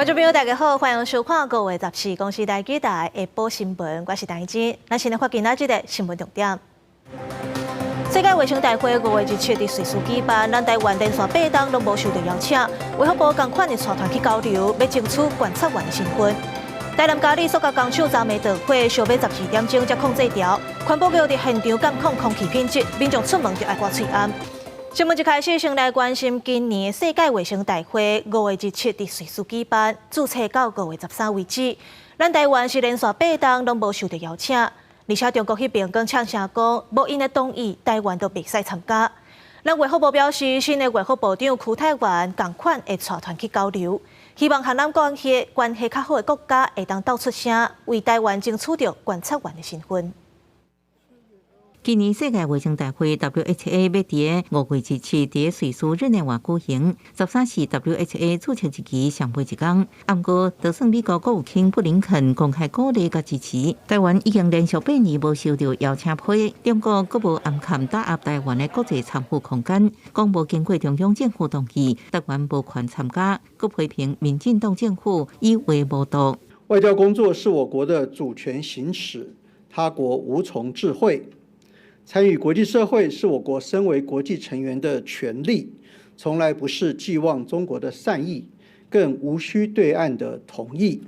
观众朋友，大家好，欢迎收看5月14公视台记台下晡新闻，我是陈怡珍。咱先来发今仔日的新闻重点。世界卫生大会5月17日在瑞士举办，咱台湾连续8档拢无受到邀请，卫福部同款的带团去交流，要争取观察员的身份。台南嘉义塑胶工厂昨暝导火，烧尾12点钟才控制掉，环保局伫现场监控空气品质，民众出门就爱挂喙安。新闻一开始，先来关心今年世界卫生大会5月17日在瑞士举办，注册到5月13为止。咱台湾是连续8档拢无受到邀请，而且中国迄边更呛声讲，无因的同意，台湾都袂使参加。咱卫福部表示，新的卫福部长邱泰源同款会带团去交流，希望和咱关系较好的国家会当斗出声，为台湾争取到观察员的身份。今年世界卫生大会 （WHA） 要伫5月17日在瑞士日内瓦举行，13是 WHA 注册日期上尾一天。不过，就算美国国务卿布林肯公开鼓励甲支持，台湾已经连续8年无收到邀请批，中国阁无暗含打压台湾的国际参与空间，讲无经过中央政府同意，台湾无权参加，阁批评民进党政府以为无度。外交工作是我国的主权行使，他国无从置喙。参与国际社会是我国身为国际成员的权利，从来不是寄望中国的善意，更无需对岸的同意，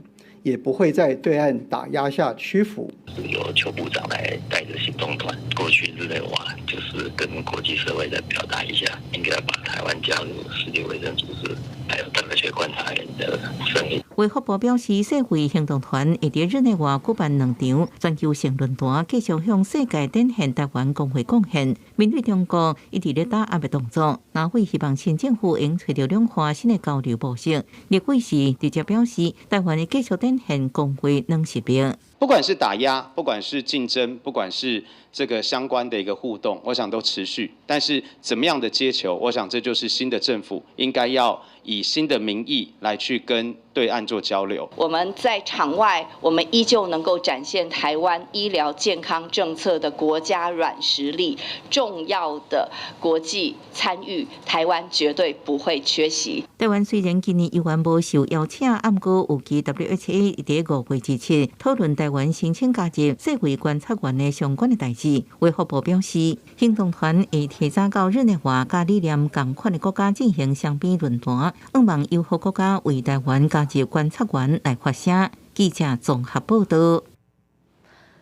也不会在对岸打压下屈服。由邱部长来带着行动团过去日内瓦，就是跟国际社会再表达一下，应该把台湾加入世界卫生组织，还有WHO观察员的声音。卫福部表示，世卫行动团会伫日内瓦举办2场全球性论坛，继续向世界展现台湾工会贡献。面对中国一直咧打压的动作，南非希望新政府应找到两化新的交流模式。立委时直接表示，台湾会继续展现工会软实力。不管是打压，不管是竞争，不管是这个相关的一个互动，我想都持续。但是怎么样的接球，我想这就是新的政府应该要以新的名义来去跟对岸做交流。我们在场外，我们依旧能够展现台湾医疗健康政策的国家软实力，重要的国际参与，台湾绝对不会缺席。台湾虽然今年依然无受邀请，不过有期 WHA 伫5月17日讨论台湾申请加入世卫观察员的相关的代志。卫福部表示，行动团会提早到日内瓦甲理念同款的国家进行双边论坛，希望友好国家为台湾加入观察员来发声。记者综合报道。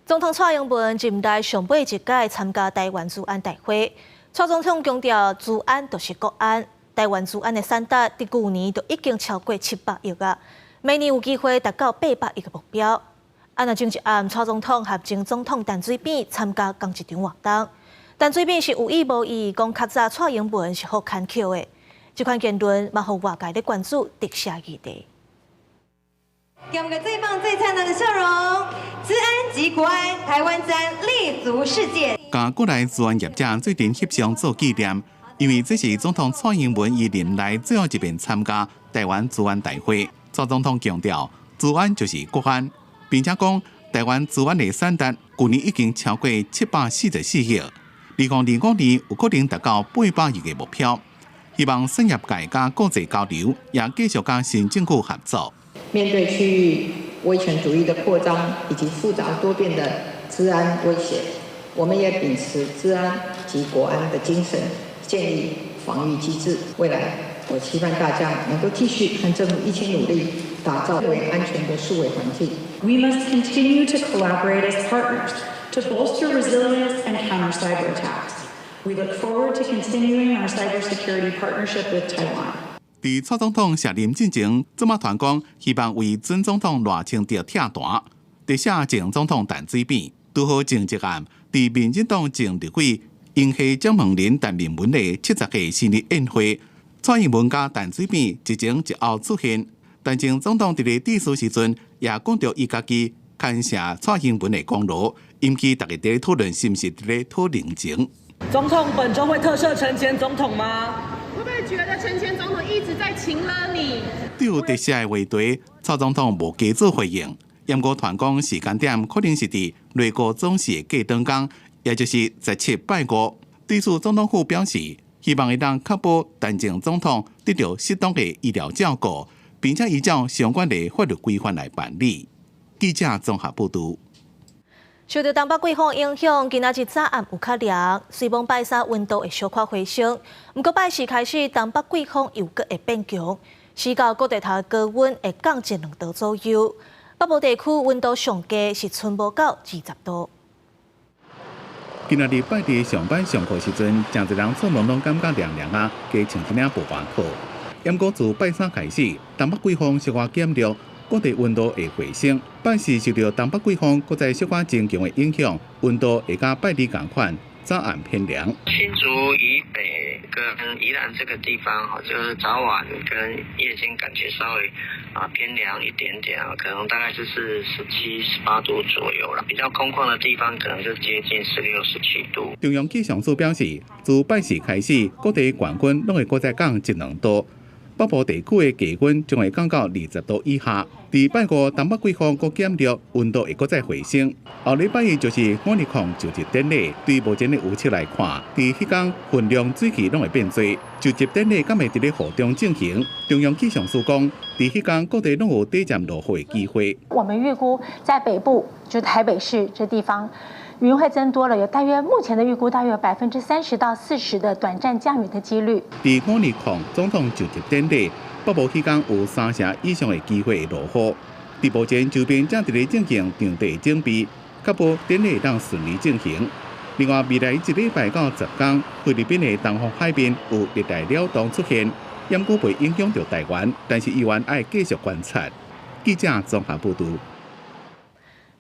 总统蔡英文今代上尾一届参加台湾治安大会，蔡总统强调，治安就是国安。台湾治安的产值，伫去年就已经超过700亿啊，明年有机会达到800亿的目标。那前一暗，蔡总统和前总统陈水扁参加同一场活动。陈水扁是有意无意讲，较早蔡英文是好看 Q 的，这款言论嘛，互外界的关注直下议题。给我们个最棒、最灿烂的笑容！治安及国安，台湾治安立足世界。甲国内治安业者最近翕相做纪念，因为这是总统蔡英文任内最后一遍参加台湾治安大会。蔡总统强调，治安就是国安，并且讲台湾治安的产值去年已经超过744亿，2025年有可能达到800亿的目标。希望产业界加国际交流，也继续加新政府合作。面对区域威权主义的扩张以及复杂多变的治安威胁，我们也秉持治安及国安的精神，建立防御机制。未来，我期盼大家能够继续和政府一起努力，打造更安全的数位环境。We must continue to collaborate as partners to bolster resilience and counter cyber attacks. We look forward to continuing our cybersecurity partnership with Taiwan. 伫蔡总统卸任之前，这马团讲希望为前总统赖清德拆弹，伫下前总统陈水扁拄好前一暗，伫民进党前立委因系蒋万林陈明文的70个生日宴会，蔡英文甲陈水扁一前一后出现。但前总统伫咧致辞时阵，也讲到伊家己感谢蔡英文的功劳，引起大家伫咧讨论是毋是伫咧讨人情。总统本周会特赦陈前总统吗？会不会觉得陈前总统一直在情勒你？对于特赦的话题，蔡总统无加做回应。严格团讲时间点可能是伫内阁总辞的过当天，也就是17、8、5。对此，总统府表示，希望会当确保陈前总统得到适当的医疗照顾，并且依照相关的法律规范来办理。记者综合报道。受到东北季风影响，今仔日早暗有较凉，虽望拜三温度会小可回升，不过拜四开始东北季风又搁会变强，时到各地头的高温会降至2度左右。北部地区温度上低是春无到20度。今仔日拜日上班上课时阵，真侪人出门拢感觉凉凉啊，加穿一领薄外套。不过自拜三开始，东北季风小可减弱。各地温度会回升，拜四受到东北季风搁再小可增强的影响，温度会甲拜日同款，早暗偏凉。新竹以北跟宜兰这个地方哈，就是早晚跟夜间感觉稍微偏凉一点点啊，可能大概就是17、18度左右了。比较空旷的地方可能就接近16、17度。中央气象署表示，自拜四开始，各地高温拢会搁再降1-2度。北部地区的低温将会降到20度以下。伫拜五东北季风搁减弱，温度会搁再回升。后礼拜一就是5日控就职典礼，对目前的预测来看，伫迄天份量水汽拢会变多。就职典礼敢会伫咧雨中进行？中央气象署讲，伫迄天各地拢有短暂落雨的机会。我们预估在北部，就台北市这地方。云会增多了，有大约目前的预估大约有30%到40%的短暂降雨的几率。伫5日控总统就职典礼，北部期间有30%以上的机会落雨。伫目前周边正伫咧进行场地整备，确保典礼当顺利进行。另外，未来1礼拜到10天，菲律宾的东方海面有热带扰动出现，也阁袂影响到台湾，但是议员爱继续观察。记者综合报道。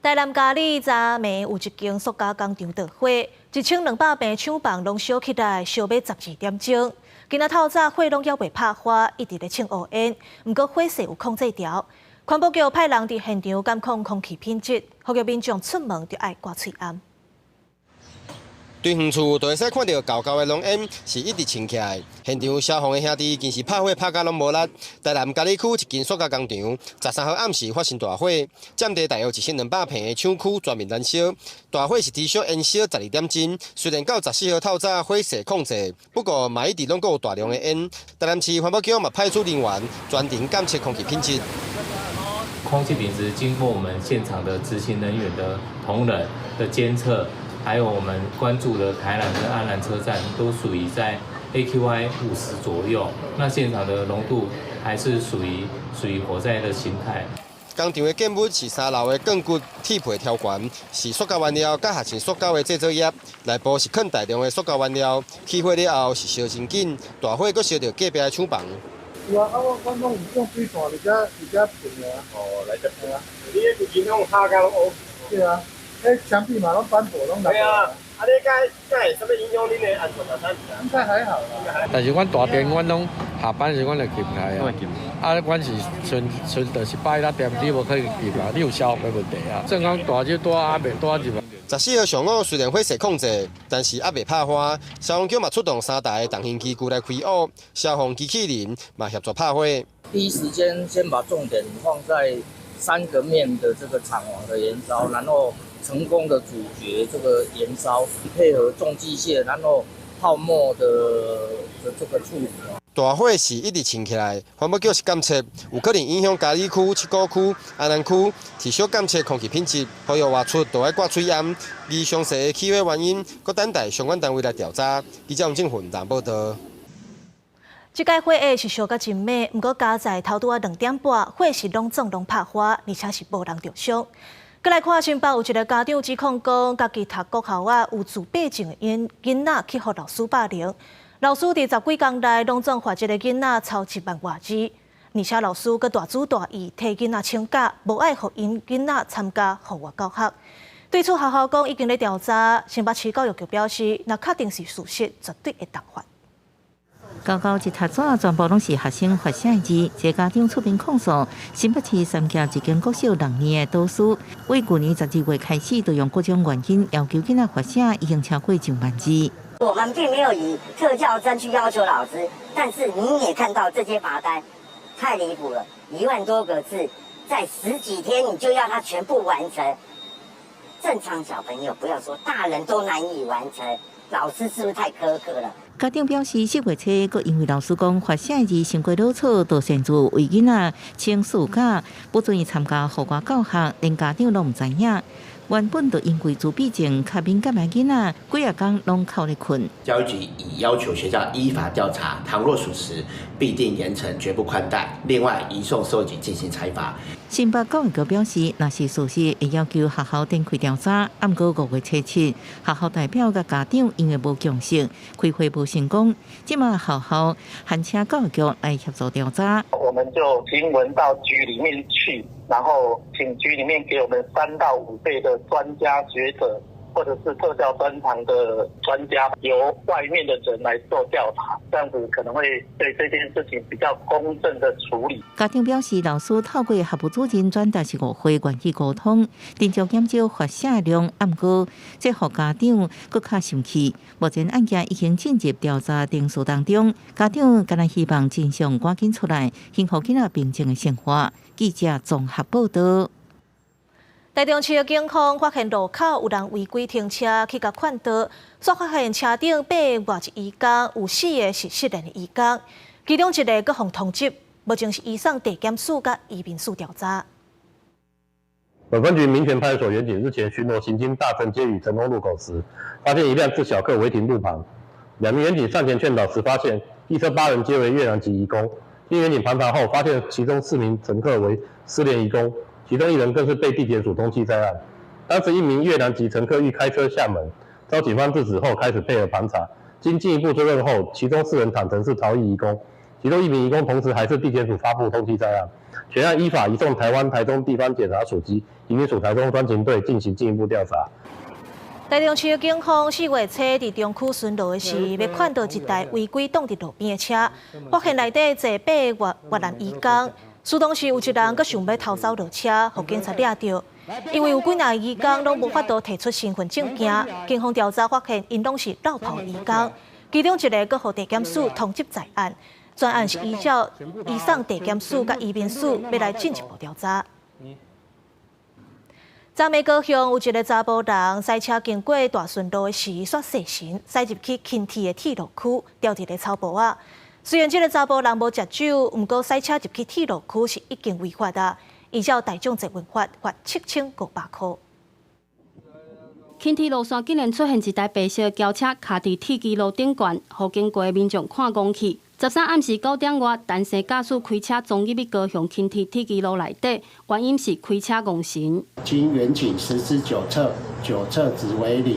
台南嘉义昨暝有一间塑胶工厂着火，1200平厂房拢烧起来，烧尾12点钟。今仔透早火拢还未拍花，一直咧呛乌烟，不过火势有控制掉。环保局派人伫现场监控空气品质，呼吁民众出门就爱挂喙罨。对远处就会使看到厚厚的浓烟是一直升起来。现场消防的兄弟更是拍火拍到拢无力。台南嘉义区一间塑胶工厂13号暗时发生大火，占地大约1200平的厂区全面燃烧。大火是持续延烧12点钟，虽然到14号透早火势控制，不过嘛一直拢有大量的烟。台南市环保局嘛派出人员专程监测空气品质。空气品质经过我们现场的执行人员的同仁的监测。还有我们关注的台南跟安南车站都属于在 AQI 50左右，那现场的浓度还是属于火灾的形态。工厂的建物是3楼的钢骨铁皮条管，是塑胶原料甲合成塑胶的制作业，内部是放大量的塑胶原料。起火了后是烧真紧，大火佫烧到隔壁的厂房。是啊，我拢用水线直接平的啊。哦，来这平啊。你迄附近拢下甲拢乌。对啊。墙壁嘛，拢斑驳，拢对啊。啊，你该会啥物影响恁的安全啊？应该还好啦。但是阮大店，阮拢下班时阮就禁开啊。啊，阮是纯就是摆那店，你无可以禁啊，你有消防的问题啊。正讲大就大，啊袂大入啊。14号上午虽然火势控制，但是还未拍花。消防局嘛出动3台重型机具来开雾，消防机器人嘛协助拍火。第一时间先把重点放在3个面的这个厂网的燃烧，然后成功的阻绝这个燃烧，配合重机械，然后泡沫的这个处理。大火是一直升起来，环保局是监测有可能影响嘉义区、七股区、安南区，持续监测空气品质，呼吁外出都要挂喙罨。而详细的起火原因，搁等待相关单位来调查。记者王正云报道。这届火势是烧甲真猛，不过加在头拄啊2点半，火势拢拍花，而且是无人着伤。再来看新北有一个家长指控讲，家己读国校啊有自闭症的囡仔去互老师霸凌，老师伫10几天内拢总罚这个囡仔超1万外币，而且老师佮大主大意替囡仔请假，无爱互因囡仔参加户外教学。对此，学校讲已经咧调查，新北市教育局表示，若确定是事实，绝对会重罚。高高一沓纸全部拢是学生发写的字，一个家长出面控诉，新北市三峡一间国小6年的导师，为去年12月开始，就用各种原因要求囡仔发写，已经超过1万字。我们并没有以特教证去要求老师，但是你也看到这些罚单，太离谱了，1万多个字，在10几天你就要他全部完成。正常小朋友不要说，大人都难以完成，老师是不是太苛刻了？家长表示，4月初，佮因为老师讲发写字成过老错，就擅自为囡仔请暑假，不准伊参加户外教学，连家长拢唔知影。原本就因为自闭症较敏感的囡仔，几啊天拢靠咧困。教育局已要求学校依法调查，倘若属实，必定严惩，绝不宽待。另外，移送受局进行裁罚。新北教育局表示，若是属实，会要求学校展开调查。暗过5月7日，学校代表甲家长因为无共识，开会无成功。即马学校函请教育局来协助调查。我们就经文到局里面去，然后请局里面给我们3到5倍的专家学者，或者是特教专长的专家，由外面的人来做调查，这样子可能会对这件事情比较公正的处理。家长表示，老师透过学务主任转达是误会，愿意沟通，定将减少发写量。暗过，这互家长更较生气。目前案件已经进入调查程序当中，家长敢若希望真相赶紧出来，幸福囡仔平静的生活。记者综合报道。台中市的警方发现路口有人违规停车去甲劝导，所发现车顶爬外一移工，有4个是失联的移工，其中1个佫互通缉，目前是移送地检署甲移民署调查。本分局民权派出所员警日前巡逻行经大城街与成功路口时，发现一辆自小客违停路旁。2名员警上前劝导时，发现一车8人皆为越南籍移工。经员警盘查后，发现其中4名乘客为失联移工，其中1人更是被地检署通缉在案。当时1名越南籍乘客欲开车下门，遭警方制止后，开始配合盘查。经进一步追问后，其中4人坦承是逃逸移工，其中1名移工同时还是地检署发布通缉在案。全案依法移送台湾台中地方检察署及移民署台中专勤队进行进一步调查。台中市的警方4月初伫中区巡逻时，要看到一台违规挡伫路边的车，发现内底坐8越南移工。事当时有1人阁想要偷走落车，被警察抓到。因为有几名移工拢无法度提出身份证件，警方调查发现因拢是绕跑移工，其中1个阁互地检署通缉在案。专案是依照移送地检署甲移民署要来进一步调查。昨暝高雄有1个查甫人驶车经过大顺路的时煞细心，驶入去轻铁的铁路区，掉伫个草埔啊。虽然这个查甫人无食酒，不过驶车入去铁路区是已经违法的，依照大众责任法罚7500块。轻铁路线竟然出现一台白色轿车卡伫铁基路顶悬，互经过的民众看光去。13暗时9点外，单身驾驶开车撞入高雄轻铁铁基路内底，原因是开车誤行。经员警实施9测，9测值为0。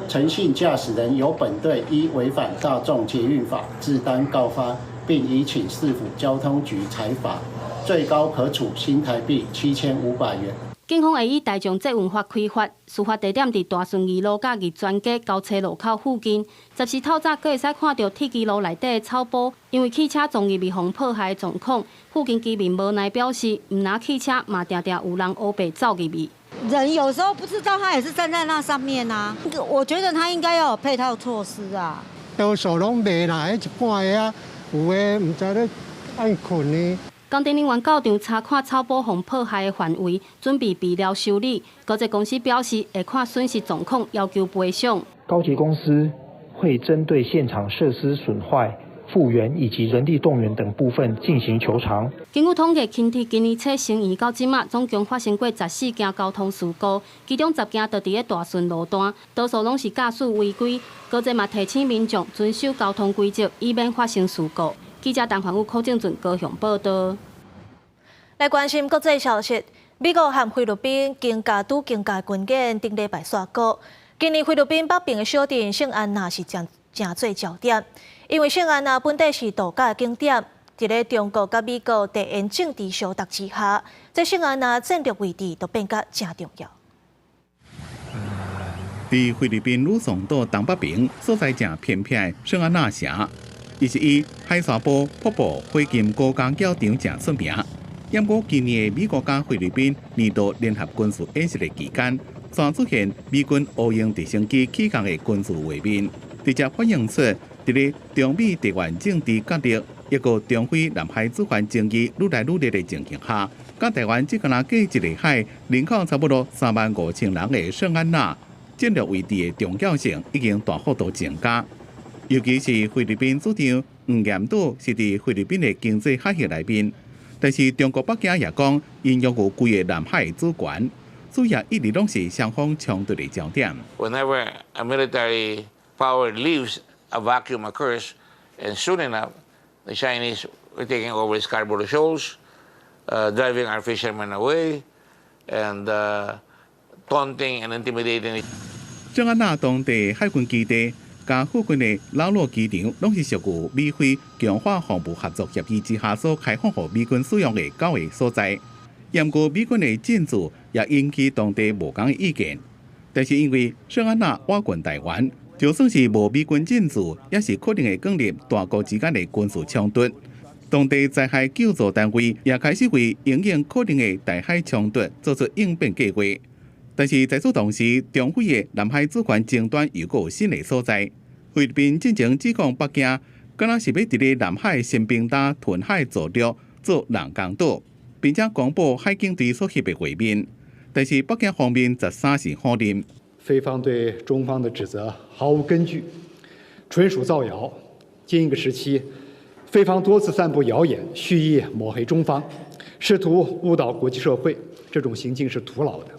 诚信驾驶人由本队依违反大众捷运法自单告发，并移请市府交通局裁罚，最高可处新台币7500元。警方会以大众责任法开罚，事发地点伫大顺2路甲2专街交叉路口附近。10时透早，阁会使看到铁基路内底的草埔，因为汽车撞入被风破坏的状况。附近居民无奈表示，唔拿汽车嘛，常常有人黑白走入去。人有时候不知道他也是站在那上面啊，我觉得他应该要有配套措施啊。多数拢卖啦，迄一半个啊，有诶唔知咧爱困呢。工程人员到场查看草埔风破坏的范围，准备备料修理。高捷公司表示会看损失状况，要求赔偿。高捷公司会针对现场设施损坏、复原以及人力动员等部分进行求偿。根据统计，轻铁今年初成营到即马，总共发生过14件交通事故，其中10件就伫咧大顺路段，多数拢是驾驶违规。高捷嘛提醒民众遵守交通规则，以免发生事故。记者陈凡武、柯正俊高雄报道。来关心国际消息，美国和菲律宾经加拄经界军演，顶礼拜煞过。今年菲律宾北边的小镇圣安娜是正做焦点，因为圣安娜本地是度假的景点，伫咧中国甲美国地缘政治相搭之下，这圣安娜战略位置都变甲真重要。伫菲律宾鲁松岛东北边所在正偏僻的圣安娜城，伊是以海沙坡瀑布火金高架桥场正出名。不过今年美国甲菲律宾年度联合军事演习的期间，却出现美军乌鹰直升机起降的军事画面，直接反映出伫咧中美地缘政治角力，一个中非南海主权争议愈来愈烈的情形下，甲台湾只敢若隔一个海，人口差不多35000人的圣安娜，战略位置的重要性已经大幅度增加。尤其是菲律宾主张黄岩岛是伫菲律宾的经济海峡内面，但是中国北京也讲，因拥有规个南海主权，所以也一直拢是双方冲突的焦点。Whenever a military power leaves, a vacuum occurs, and soon enough, the Chinese were taking over Scarborough Shoals, driving our fishermen away, and taunting and intimidating. 郑安娜当地海军基地。甲附近的老罗机场，拢是属于美菲强化防务合作协议之下所开放予美军使用的9个所在。不过，美军的禁止也引起当地无同的意见。但是因为圣安娜瓦郡台湾，就算是无美军禁止，也是可能会建立大国之间的军事冲突。当地灾害救助单位也开始为应应可能的台海冲突做出应变计划。但是在此同时，中菲的南海主权争端又有新的所在。菲律宾进前指控北京，敢若是要伫咧南海新兵搭屯海作陆做人工岛，并且公布海警队所翕的画面。但是北京方面则3是否认。菲方对中方的指责毫无根据，纯属造谣。近一个时期，菲方多次散布谣言，蓄意抹黑中方，试图误导国际社会，这种行径是徒劳的。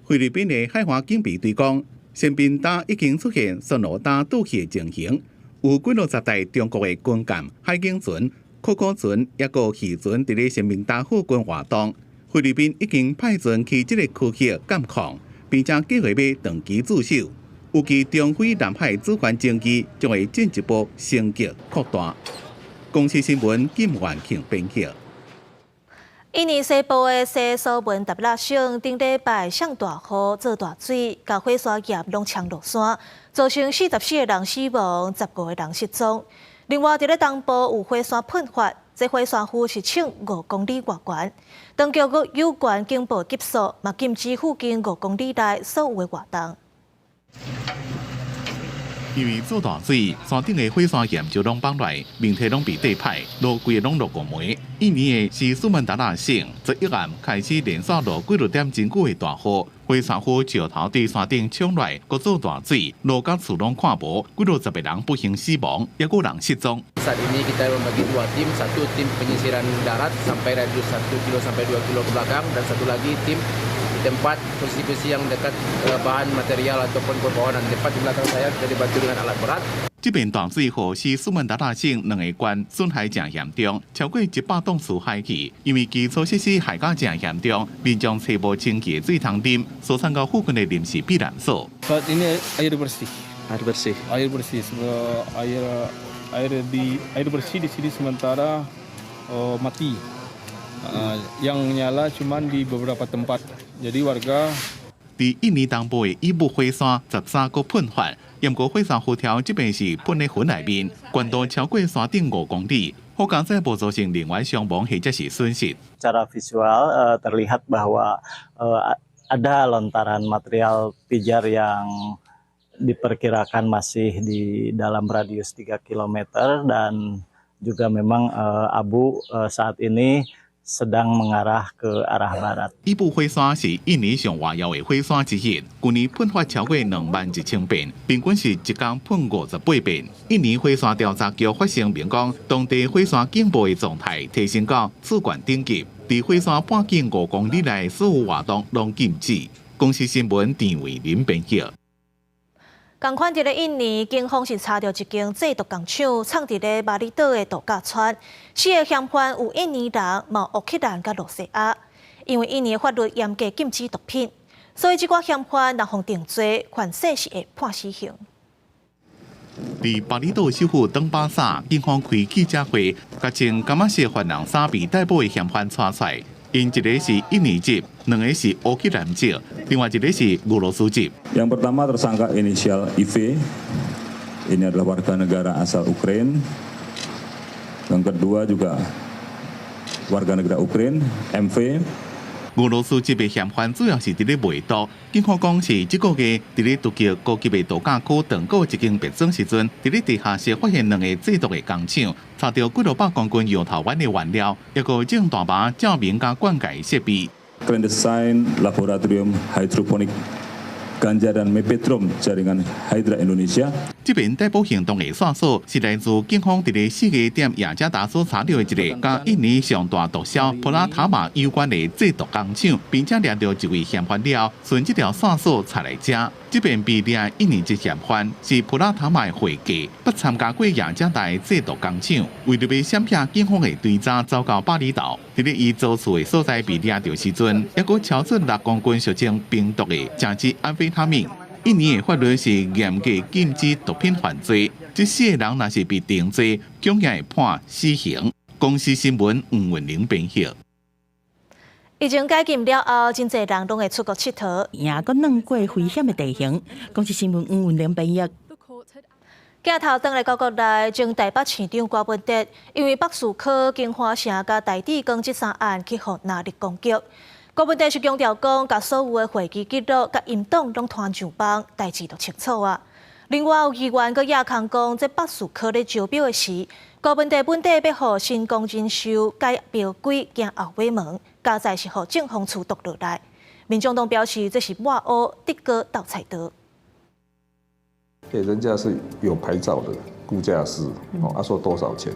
菲律宾的海华警备队讲。新兵搭已经出现巡逻搭倒去的情形，有几60台中国的军舰、海警船、可可船，也有渔船伫咧新兵搭附近活动。菲律宾已经派船去这个区域监控，并且计划要长期驻守，预计中菲南海主权争议将会进一步升级扩大。公司新闻金元庆编辑。印尼西部的西苏门答腊省顶礼拜上大雨，做大水，甲火山岩拢冲落山，造成44个人死亡，15个人失踪。另外，伫咧东部有火山喷发，这火山khu是冲5公里外悬。当局有关警报急速，嘛禁止附近5公里内所有的活动。因为做大水，山顶的火山岩就拢崩落，面体拢被地拍，落规拢落过霉。印尼的西苏门答腊省，昨一暗开始连续落几点真久的大雨，火山khu石头伫山顶冲落，各做大水，路甲厝拢看无，几60个人不幸死亡，也有人失踪。Saat ini kita membagi 2 tim, satu tim penyisiran darat sampai radius 1 kilo sampai 2 kilo ke belakang, dan satu lagi tim tempat posisi-posisi yang dekat bahan material ataupun pepohonan. Tempat di belakang saya kita dibantu dengan alat berat. 这边大水河是苏门答腊省2个县损害真严重，超过100栋厝害去，因为基础设施害甲真严重，民众找无清洁水通啉，所参到附近的临时避难所。Saat ini air bersih. Air bersih. Air bersih. Air bersih di sini sementara mati. Yang nyala cuma di beberapa tempat. Jadi warga. 伫印尼东部的伊布火山13个喷发，不过火山辐条这边是喷在云内面，高度超过山顶5公里，好工在无造成人员伤亡或者是损失。Secara visual terlihat bahwa ada lontaran material pijar yang diperkirakan masih di dalam radius 3 km dan juga memang abu saat ini sedang mengarah ke arah barat。伊布火山是印尼上活跃的火山之一，去年喷发超过21000遍，平均是一天喷58遍。印尼火山调查局发声明讲，当地火山警报的状态提升到次管顶级，伫火山半径5公里内所有活动拢禁止。公司新闻陈伟林编辑。同款伫咧印尼，警方是查到一间制毒工厂，藏伫咧马里岛的度假村，4个嫌犯有印尼人、嘛乌克兰甲罗西亚。因为印尼法律严格禁止毒品，所以这寡嫌犯若互定罪，犯事是会判死刑。伫巴厘岛首府登巴萨，警方开记者会，甲穿感觉色犯人衫被逮捕的嫌犯抓出来。因一个是印尼籍，2个是乌克兰籍，另外一个是俄罗斯籍。Yang pertama tersangka inisial IV, ini adalah warga negara asal Ukraina. Yang kedua juga warga negara Ukraina, MV。俄罗斯籍的嫌犯主要是伫咧卖毒，警方讲是这个月伫咧杜吉高级的度假区登过一间别庄时阵，伫咧地下室发现2个制毒的工厂，查到几600公斤摇头丸的原料，一个种大麻照明加灌溉设备。Clandestine Laboratorium Hydroponic ganja dan mepetrom jaringan Hydra Indonesia。这边逮捕行动的线索是来自警方伫个4月点雅加达所查到的一个甲印尼上大毒枭普拉塔马有关的制毒工厂，并且掠到一位嫌犯了，顺这条线索查来遮。这边被掠印尼籍嫌犯是普拉塔马的会计，不参加过雅加达的制毒工厂，为了要闪避警方的追查，走到巴厘岛。伫咧伊租厝的所在被掠到时阵，还佫敲出6公斤俗称冰毒的正值安非他命。印尼的法律是严格禁止毒品犯罪，这4个人若是被定罪，恐也会判死刑。公司新闻黄文玲编译。疫情解禁了后，真侪人拢会出国佚佗，也佫弄过危险的地形。公司新闻黄文玲编译。镜头转来到国内，前台北市长郭文哲因为北树科金华城甲台地公这3案去互拿力攻击。郭文哲是强调讲，甲所有的会议记录、甲音档拢传上网，代志都清楚啊。另外有议员佮亚康讲，这北树科咧招标的时，郭文哲本地要互新工征收改标规行后尾门，加在是互政风处夺落来。民众党表示，这是抹黑、地哥倒菜刀。人家是有牌照的估价师，说多少钱？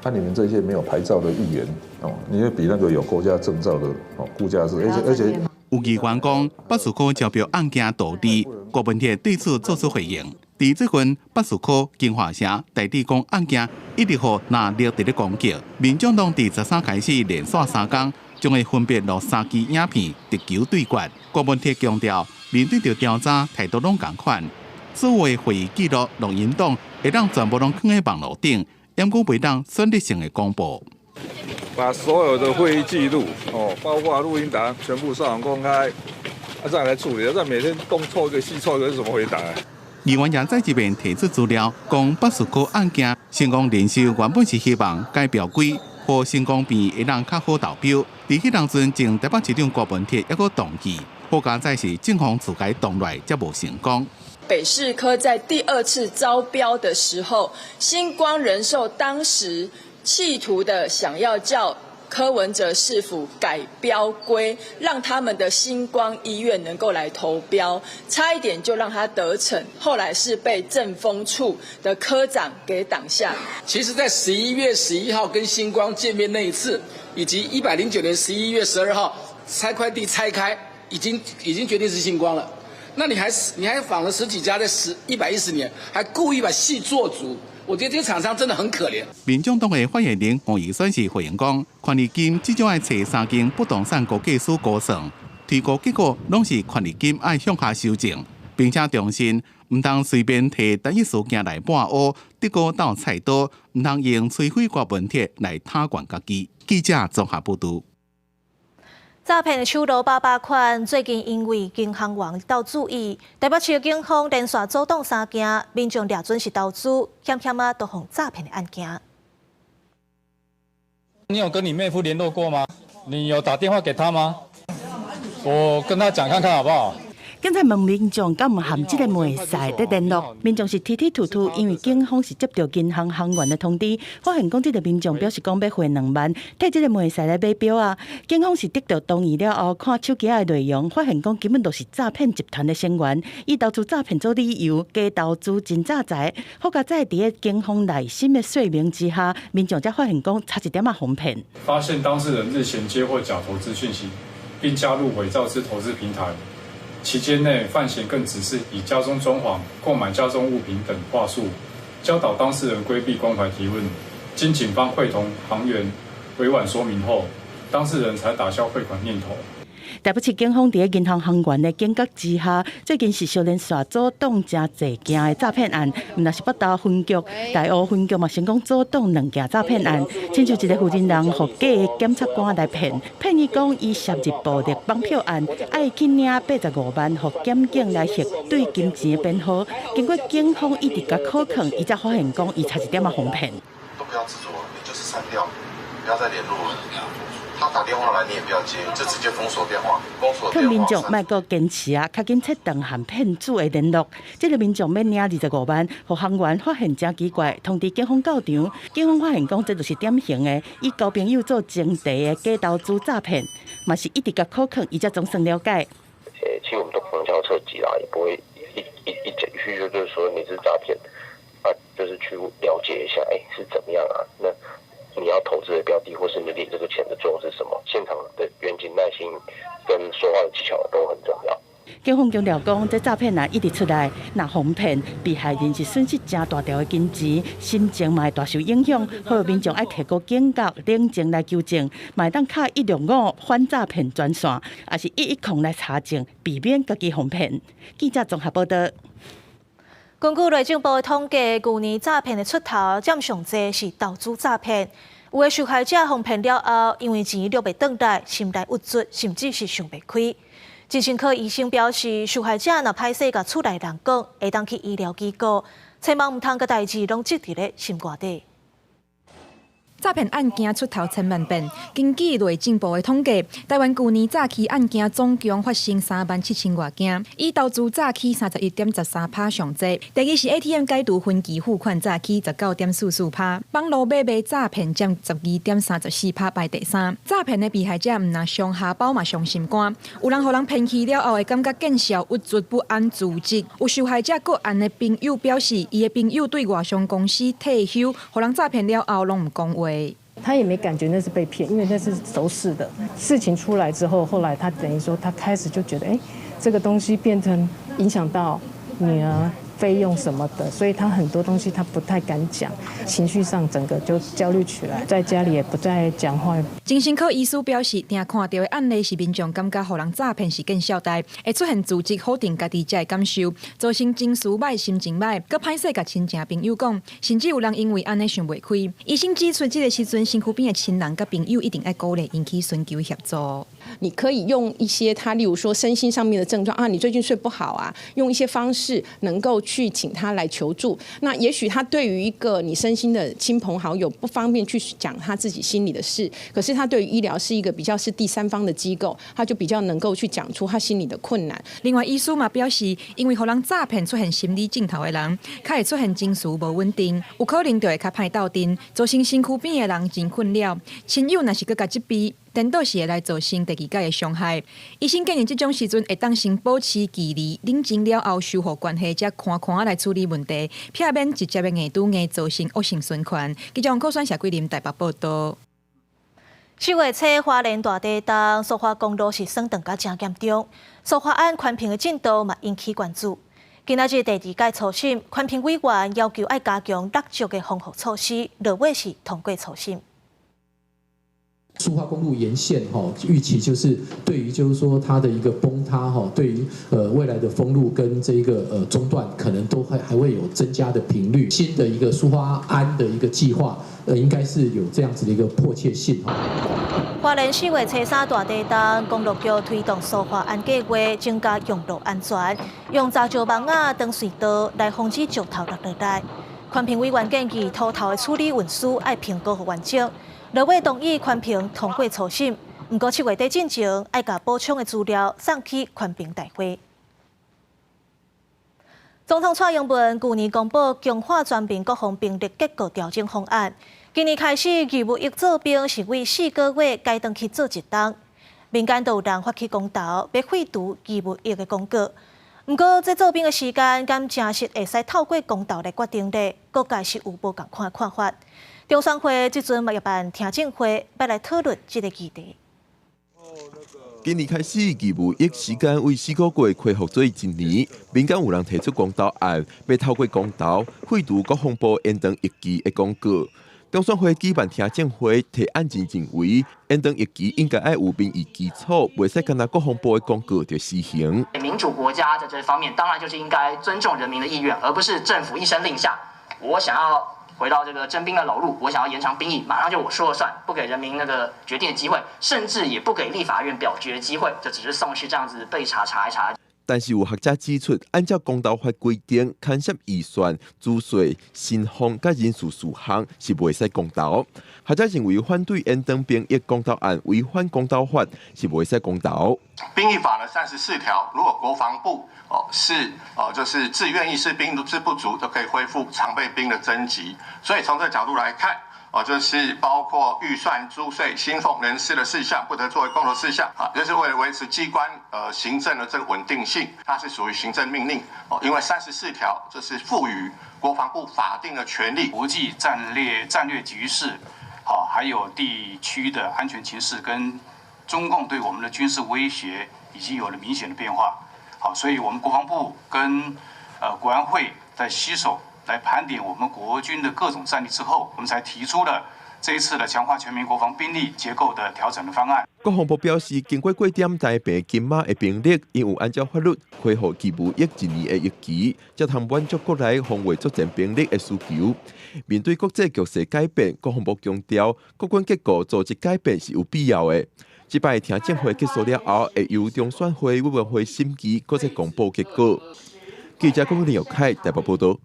那你们这些没有牌照的议员，你会比那个有国家证照的估价师，而且有议员讲，北树科招标案件道理，郭文哲对此作出回应。伫这份北树科金华城台地公案件一直互拿力伫咧攻击，民众党伫13开始连续3天，将会分别录3支影片直球对决。郭文哲强调，面对着调查态度拢同款，所有的会议记录、录音档会当全部拢放喺网络顶。因讲袂当选择性的公布，把所有的会议记录包括录音档全部上网公开，再来处理。再每天东凑一个西凑一个是怎么回答？议员也在这边提出资料，讲北树科案件，成功人寿原本是希望改标规，和成功变会当较好投标。伫迄当阵，前台北市长郭文哲一个动议，好加在是政府自己动来，才无成功。北市科在第2次招标的时候，星光人寿当时企图的想要叫柯文哲市府改标规，让他们的星光医院能够来投标，差一点就让他得逞，后来是被政风处的科长给挡下。其实，在11月11号跟星光见面那一次，以及109年11月12号拆块地拆开，已经决定是星光了。那你还仿了10几家，在110年，还故意把戏做足，我觉得这些厂商真的很可怜。民众党的发言人黄义宣是回应讲，权利金至少要找3间不动产估价师估算，提估结果拢是权利金要向下修正，并且重申唔通随便摕单一事件来抹黑，得个倒菜刀，唔通用摧毁郭文哲来打悬家己。记者综合报道。诈骗的手路800款，最近因为银行员斗注意，台北市警方连续阻挡3件民众掠准是投资，险都防诈骗的案件。你有跟你妹夫联络过吗？你有打电话给他吗？我跟他讲看看好不好？警察问民众敢唔含这个媒使在联络，民众是踢踢突突，因为警方是接到银行行员的通知，发现讲这个民众表示讲要汇2万，替这个媒使来买表啊。警方是得到同意了后，看手机的内容，发现讲根本都是诈骗集团的成员，以投资诈骗做理由，加投资真诈财。好加在伫个警方耐心的说明之下，民众才发现讲差一点哄骗。发现当事人日前接获假投资讯息，并加入伪造之投资平台。期间内，犯嫌更只是以家中装潢、购买家中物品等话术，教导当事人规避关怀提问。经警方会同行员委婉说明后，当事人才打消汇款念头。台北市警方伫个银行行员的警觉之下，最近是小连续阻挡真侪件的诈骗案，毋但是北投分局、大湖分局嘛，成功阻挡2件诈骗案。亲像一个负责人，互假的检察官来骗伊讲伊涉入暴力绑票案，爱去领85万，互检警来核对金钱的编号。经过警方一直甲考证，伊才发现讲伊差一点哄骗。都不要执着，你就是删掉，不要再联络了。他打电话来，你也不要接，就直接封锁电话。劝民众莫阁坚持啊，较紧切断和骗子的联络。这个民众要领25万，互行员发现真奇怪，通知警方到场。警方发现讲这就是典型的以交朋友做前提的假投资诈骗，嘛是一直甲考证，伊才总算了解。其实我们都不旁敲侧击啦，也不会一进去就是说你是诈骗，啊，就是去了解一下，是怎么样啊？那你要投资的标的，或是你领这个钱的作用是什么？现场的远景耐心跟说话的技巧都很重要。警方强调讲，这诈骗若一直出来，若哄骗，被害人是损失真大条的金钱，心情嘛会大受影响。好，民众爱提高警觉，冷静来纠正，嘛会当敲165反诈骗专线，也是110来查证，避免家己哄骗。记者综合报道。根据内政部的统计，去年诈骗的出头占上济是投资诈骗。有的受害者哄骗了后，因为钱拿袂转来，心内郁卒，甚至是想袂开。精神科医生表示，受害者若歹势甲厝内人讲，会当去医疗机构，千万唔通甲代志拢积伫咧心肝底。诈骗案件出头千万遍，根据内政部的统计，台湾去年诈欺案件总共发生37000多件，以投资诈欺31.13%上济。第二是 ATM 改图分期付款诈欺19.44%，网络买卖诈骗占12.34%排第三。诈骗的被害者唔但伤下包嘛伤心肝，有人互人骗去了后会感觉见笑、郁卒、不安、自责。有受害者个案的朋友表示，伊的朋友对外商公司退休，互人诈骗了后拢唔讲话。他也没感觉那是被骗，因为那是熟识的。事情出来之后，后来他等于说，他开始就觉得，这个东西变成影响到女儿费用什么的，所以他很多东西他不太敢讲，情绪上整个就焦虑起来，在家里也不再讲话。精神科医师表示，定看到的案例是民众感觉互人诈骗是更笑呆，会出现自责否定家己才会感受，造成情绪歹、心情歹，佮歹势甲亲情朋友讲，甚至有人因为安尼想袂开。医生指出，这个时阵身躯边的亲人佮朋友一定要鼓励，引起寻求协助。你可以用一些他，例如说身心上面的症状啊，你最近睡不好啊，用一些方式能够去请他来求助。那也许他对于一个你身心的亲朋好友不方便去讲他自己心里的事，可是他对于医疗是一个比较是第三方的机构，他就比较能够去讲出他心里的困难。另外，医师嘛表示，因为互人诈骗出现心理症头的人，较会出现情绪无稳定，有可能就会较歹斗阵，造成身躯边的人真困扰。亲友若是佮甲这边。颠倒是会来造成第二界的伤害。医生建议这种时阵会当先保持距离，冷静了后修复关系，才看看来处理问题，避免直接的硬拄硬造成恶性循环。记者王可选谢桂林台北报道。4月初，花莲大地震，苏花公路是损断甲真严重，苏花案宽屏的进度嘛引起关注。今仔日第2届初审，宽屏委员要求要加强落足的防护措施，落尾是通过初审。苏花公路沿线预期就是对于就是说它的一个崩塌对于未来的封路跟这个中断可能都还会有增加的频率。新的一个苏花安的一个计划应该是有这样子的一个迫切性。花莲4月初3大地震，公路局推动苏花安计划，增加用路安全，用杂石网啊当隧道来防止石头落落来。宽屏委员建议土头的处理运输要评估完整。落尾同意宽屏通过初审，不过7月底进前要甲补充的资料送去宽屏大会。总统蔡英文去年公布强化全面国防兵力结构调整方案，今年开始义务役做兵是为4个月改回去做1档，民间都有人发起公投，要废除义务役的公告。不过，这做兵的时间敢真实会使透过公投来决定的，各界是有无共款看法。中选会即阵嘛要办听证会，要来讨论这个议题。今年开始，义务役时间为4个月恢复做1年。民间有人提出公投案，要透过公投废除国防部延长役期的公告。中选会举办听证会，提案认为延长役期应该要有民意基础，袂使干那国防部的公告就施行。民主国家在这方面，当然就是应该尊重人民的意愿，而不是政府一声令下，我想要回到这个征兵的老路，我想要延长兵役，马上就我说了算，不给人民那个决定的机会，甚至也不给立法院表决的机会，这只是送去这样子被查一查。但是有学者指出，按照公投法规定，牵涉预算、租税、薪俸甲人事事项是袂使公投。学者认为，反对延长兵役公投案违反公投法，是袂使公投。兵役法的34条，如果国防部就是志愿役士兵是不足，就可以恢复常备兵的征集。所以从这个角度来看，就是包括预算、租税、薪俸、人事的事项不得作为公投事项啊，这是为了维持机关行政的这个稳定性，它是属于行政命令因为34条这是赋予国防部法定的权利，国际战略局势，还有地区的安全情势跟中共对我们的军事威胁已经有了明显的变化，所以我们国防部跟国安会在携手来盘点我们国军的各种战力之后，我们才提出了这一次的强化全民国防兵力结构的调整的方案。国防部表示，经过过点大病金马的兵力，因有按照法律恢复义务役1年的役期，才通满足国内防卫作战兵力的需求。面对国际局势改变，国防部强调，国军结构组织改变是有必要的。这摆听证会结束了后，会由中选会委员会审议，搁再公布结果。记者郭林耀凯台北报道。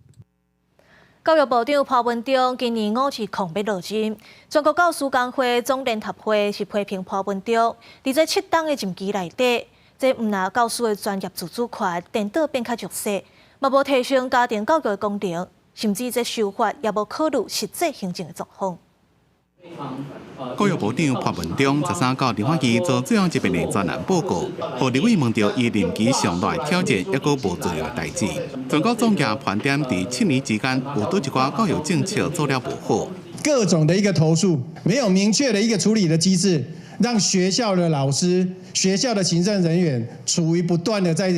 教育部长潘文忠今年5次抗美落任，全国教师工会总联合会是批评潘文忠伫这7档的任期内底，这唔拿教师的专业自主权颠倒变较弱势，嘛无提升家庭教育的功能，甚至这修法也无考虑实际行政的状况。教育部长潘文忠13到立法院做这样一篇的专栏报告，互立委问到伊任期上大的挑战，抑阁无做了的代志。全国总结盘点伫7年之间，有多一寡教育政策做了不好，各种的一个投诉，没有明确的一个处理的机制，让学校的老师、学校的行政人员处于不断的在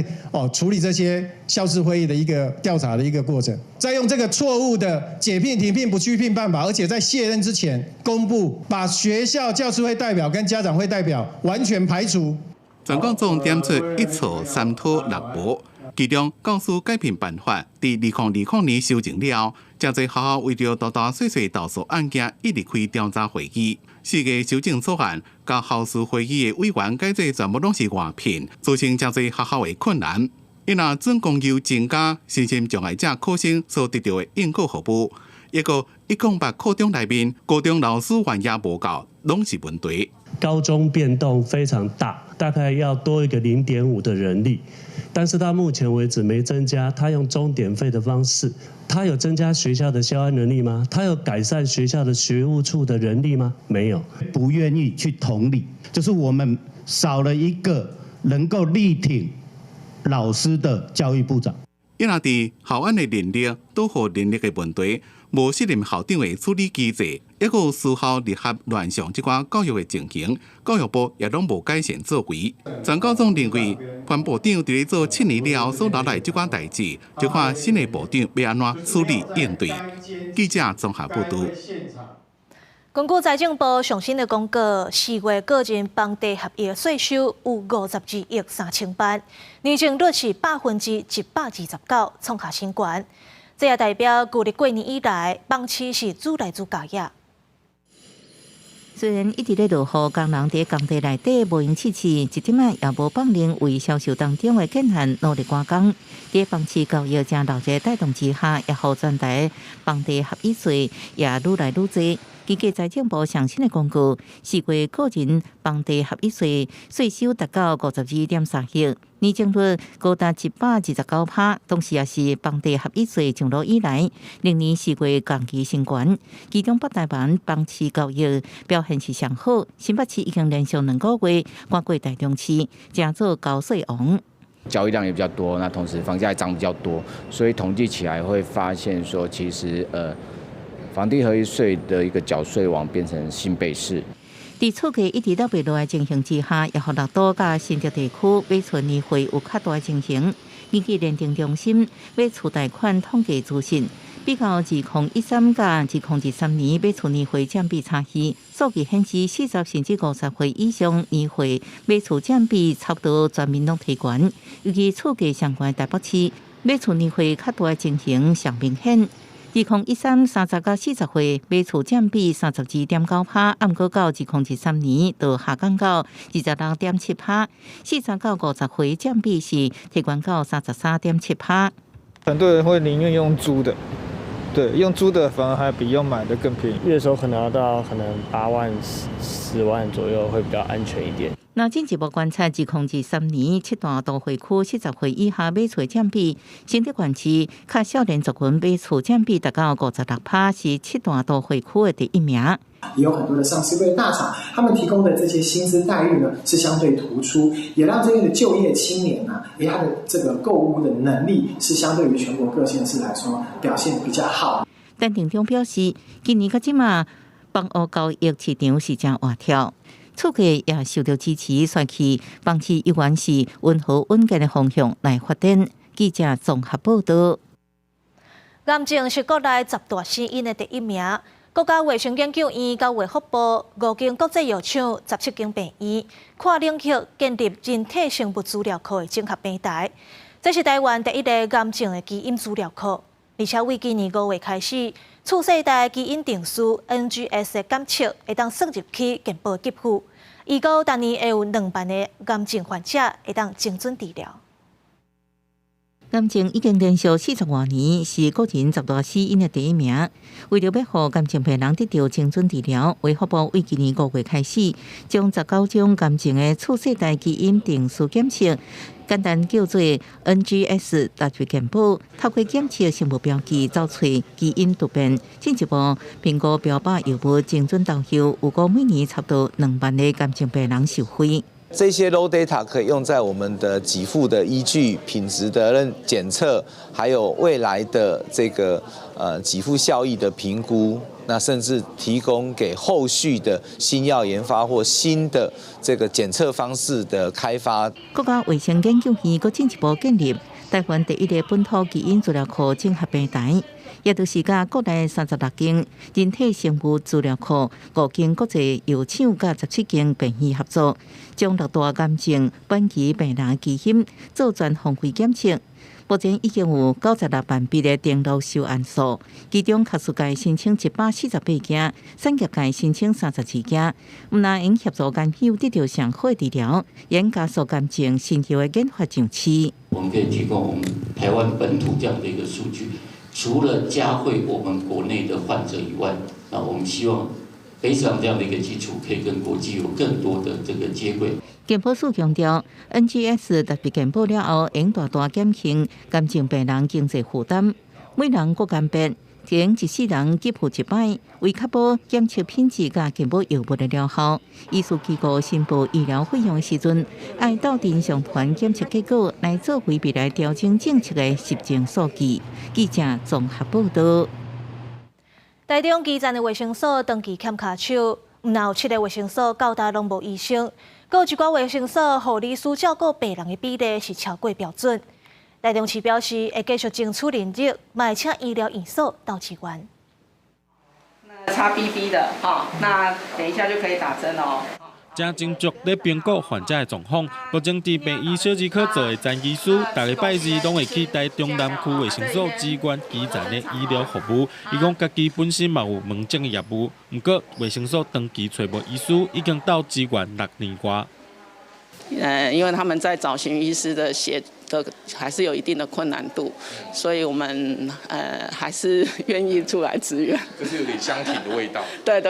处理这些校事会议的一个调查的一个过程，再用这个错误的解聘、停聘、不续聘办法，而且在卸任之前公布，把学校教师会代表跟家长会代表完全排除。全国总点出1错3拖6无，其中教师改聘办法伫2020年修正了，真侪学校为着大大小小投诉案件，一直开调查会议。4个修正草案，甲校事会议的委员改制全部拢是外聘，造成真侪学校的困难。因若准公休增加，身心障碍者考生所得到的应考服务，一个108课中内面，高中老师员也无够，拢是问题。高中变动非常大，大概要多一个0.5的人力，但是到目前为止没增加。他用钟点费的方式，他有增加学校的销案能力吗？他有改善学校的学务处的人力吗？没有，不愿意去同理，就是我们少了一个能够力挺老师的教育部长。因若伫校安的能力、导护能力的问题，无适任校长的处理机制，抑个私校立合乱象即寡教育的情形，教育部也拢无改善作为。全高总认为，潘部长伫咧做7年了所留来即寡代志，就看新的部长要安怎处理应对。记者综合报道。根据财政部上新的公告，4月个人房地合一税收有52亿3000万，年增率是129%，创下新高。这也代表旧历过年以来，房市是愈来愈高压。虽然一直咧落雨，工人伫工地内底无闲饲饲，一点仔也无放零为销售当中的建限努力赶工。伫房市交易正热热带动之下，也互全台房地合一税也愈来愈多。根据财政部上新的公告，4月个人房地合一税税收达到52.3亿，年增率高达129%，同时也是房地合一税上路以来历年4月同期新高。其中北台湾房市交易表现是上好，新北市已经连续2个月赶过台中市，正做高税王。交易量也比较多，那同时房价也涨比较多，所以统计起来会发现说，其实房地合一税的一个缴税网变成新北市。伫厝价一直到未落的情形之下，也互六都甲新竹地区买厝年会有较大的情形。根据联定中心买厝贷款统计资讯，比较2013甲2013年买厝年会占比差异，数据显示40甚至50岁以上年会买厝占比差不多全面拢提悬，尤其厝价上悬的台北市买厝年会较大的情形上明显。2013 30到40岁买厝占比32.9%，暗过到2013年就下降到26.7%， 40到50岁占比是提悬到33.7%。很多人会宁愿用租的，对，用租的反而还比用买的更便宜，月收可能要到8万、10万左右会比较安全一点。那进一步观察2023年7大都会区40岁以下买厝占比，新竹县市较少年族群买厝占比达到56%，是7大都会区的第一名。也有很多的上市柜大厂，他们提供的这些薪资待遇呢是相对突出，也让这边的就业青年呢，他的这个购屋的能力是相对于全国各县市来说表现比较好。但庭中表示，今年到即马房屋交易市场是真活跳，厝价也受到支持，选去房市依然是温和稳健的方向来发展。记者综合报道。癌症是国内10大死因的第一名。国家卫生研究院甲卫福部5间国际药厂、17间病院，跨领域建立人体生物资料库的整合平台。这是台湾第一个癌症的基因资料库，而且为今年5月开始，次世代基因定数 NGS 的检测会当算入去健保给付，预估当年会有2万的癌症患者会当精准治疗。癌症已经连续40多年，是个人10大死因的第一名。为了要让癌症病人得到精准治疗，卫福部为今年5月开始，将19种癌症的次世代基因定数检测，简单叫做 NGS 纳入健保，透过检测生物标记，找出基因突变，进一步评估标靶药物精准到后，预估每年差不多2万的癌症病人受惠。这些 low data 可以用在我们的给付的依据、品质的检测，还有未来的这个给付效益的评估，那甚至提供给后续的新药研发或新的这个检测方式的开发。国家卫生研究院佫进一步建立台湾第一个本土基因资料库整合平台。也就是甲国内36间人体生物资料库、5间国际药厂甲17间病院合作，将6大癌症晚期病人基因做全方位检测。目前已经有96万笔的登录受案数，其中学术界申请148件，产业界申请32件。毋但因协助癌友得到上好的治疗，也加速癌症新药的研发上市。我们可以提供我们台湾本土这样的一个数据。除了嘉惠我们国内的患者以外，那我们希望背上这样的一个基础，可以跟国际有更多的这个接轨。健保署强调 ，NGS 特别健保了后，应大大减轻癌症病人经济负担。每人各癌病，前1世人给付1摆，为确保检测品质甲健保药物的疗效，医师机构申报医疗费用的时阵，爱到庭上传检测结果来作为未来调整政策的实证数据。记者综合报道。台中基站的卫生所长期欠卡手，毋但有7个卫生所9大拢无医生，阁有一寡卫生所护理师照顾病人的比例是超过标准。台中市表示会继续争取人力，嘛会请医疗院所到支援。擦 BB 的哈，那等一下就可以打针哦。正斟酌咧评估患者的状况，目前伫病医小儿科做的詹医师，大礼拜2拢会去台中南区卫生所支援基站的医疗服务。伊讲家己本身嘛有门诊的业务，不过卫生所长期找无医师，已经到支援6年多。因为他们在找寻医师的还是有一定的困难度，所以我们还是愿意出来支援。就是有点相挺的味道。对。